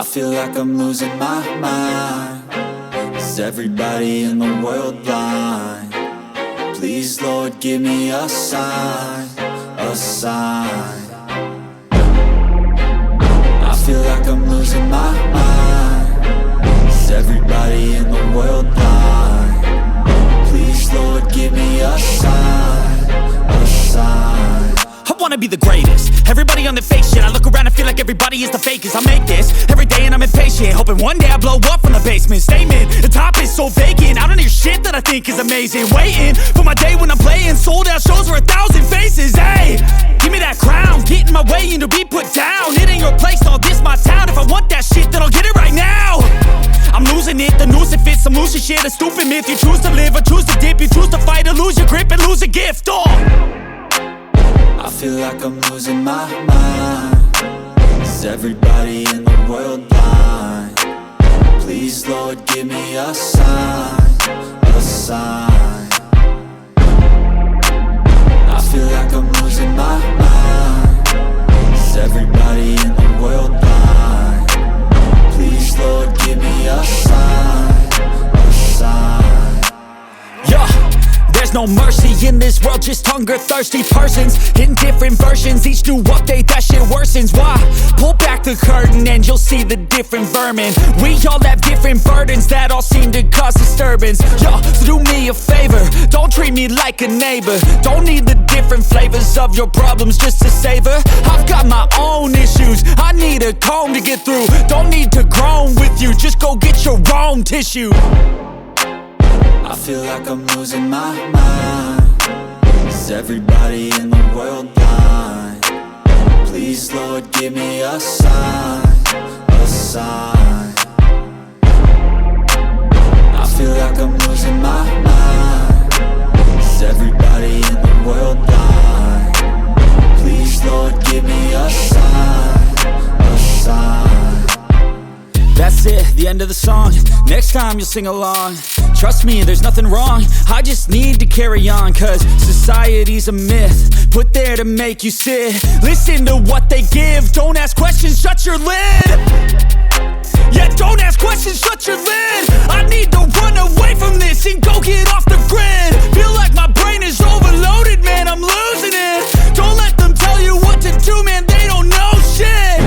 I feel like I'm losing my mind. Is everybody in the world blind? Please, Lord, give me a sign, a sign. I feel like I'm losing my mind. Is everybody in the world blind? Please, Lord, give me a sign, a sign. I wanna be the greatest. Everybody on the fake shit. I look around and feel like everybody is the fakest. I make this every day and I'm impatient, hoping one day I blow up from the basement. Statement, the top is so vacant. I don't hear shit that I think is amazing. Waiting for my day when I'm playing sold out shows for 1,000 faces. Hey, give me that crown, get in my way and to be put down. It ain't your place, no, this my town. If I want that shit, then I'll get it right now. I'm losing it, the noose it fits. I'm losing shit, a stupid myth. You choose to live or choose to dip. You choose to fight or lose your grip and lose a gift. I feel like I'm losing my mind. Is everybody in the world blind? Please, Lord, give me a sign, a sign. I feel like I'm losing my mind. Is everybody in the world blind? Please, Lord, give me a sign, a sign. Yeah. There's no mercy in this world, just hunger-thirsty persons in different versions. Each new update, that shit worsens. Why? Pull back the curtain and you'll see the different vermin. We all have different burdens that all seem to cause disturbance. Yo, so do me a favor, don't treat me like a neighbor. Don't need the different flavors of your problems just to savor. I've got my own issues, I need a comb to get through. Don't need to groan with you, just go get your own tissue. I feel like I'm losing my mind. Is everybody in the world blind? Please, Lord, give me a sign, a sign. I feel like I'm losing my mind. Is everybody in the world blind? Please, Lord, give me a sign, a sign. That's it, the end of the song. Next time you'll sing along. Trust me, there's nothing wrong. I just need to carry on, cause society's a myth put there to make you sit. Listen to what they give. Don't ask questions, shut your lid. Yeah, don't ask questions, shut your lid. I need to run away from this and go get off the grid. Feel like my brain is overloaded, man, I'm losing it. Don't let them tell you what to do, man, they don't know shit.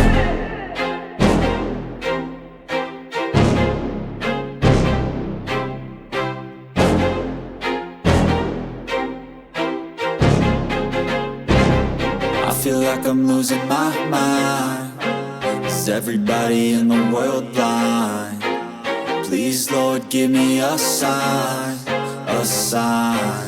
I feel like I'm losing my mind. Is everybody in the world blind? Please, Lord, give me a sign, a sign.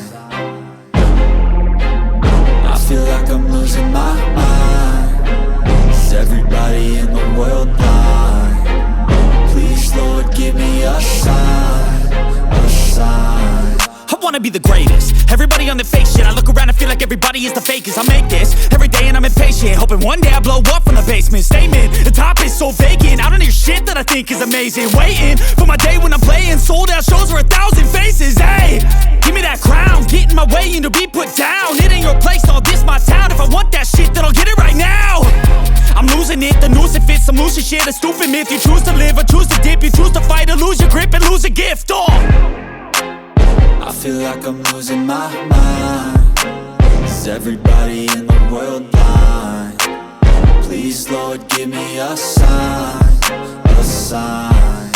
I feel like I'm losing my mind. Is everybody in the world blind? Please, Lord, give me a sign, a sign. I wanna be the greatest. Everybody on the fake shit. I look around and feel like everybody is the fakest. I make this every day and I'm impatient, hoping one day I blow up from the basement. Statement, the top is so vacant. I don't hear shit that I think is amazing. Waiting for my day when I'm playing sold out shows for 1,000 faces. Hey, give me that crown, get in my way and to be put down. It ain't your place, no, this my town. If I want that shit, then I'll get it right now. I'm losing it, the noose it fits. I'm losing shit, a stupid myth. You choose to live or choose to dip. You choose to fight or lose your grip and lose a gift. I feel like I'm losing my mind. Is everybody in the world blind? Please, Lord, give me a sign, a sign.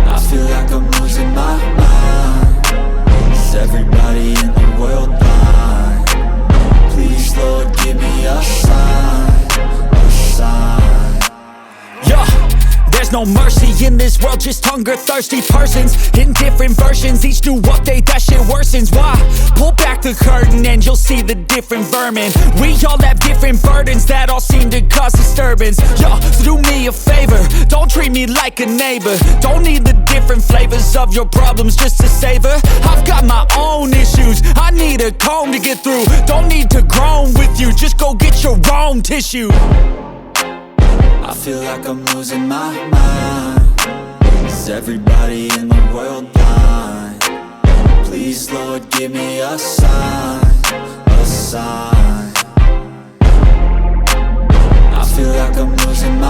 I feel like I'm losing my mind. Is everybody in the world blind? Please, Lord, give me a sign, a sign. Yeah. There's no mercy in this world, just hunger-thirsty persons in different versions. Each new update, that shit worsens. Why? Pull back the curtain and you'll see the different vermin. We all have different burdens that all seem to cause disturbance. Yo, so do me a favor, don't treat me like a neighbor. Don't need the different flavors of your problems just to savor. I've got my own issues, I need a comb to get through. Don't need to groan with you, just go get your own tissue. I feel like I'm losing my mind. Is everybody in the world blind? Please, Lord, give me a sign, a sign. I feel like I'm losing my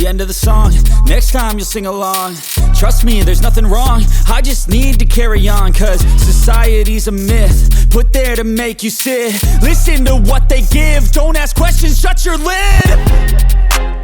the end of the song. Next time you'll sing along. Trust me, there's nothing wrong, I just need to carry on. Cause society's a myth, put there to make you sit. Listen to what they give, don't ask questions, shut your lid.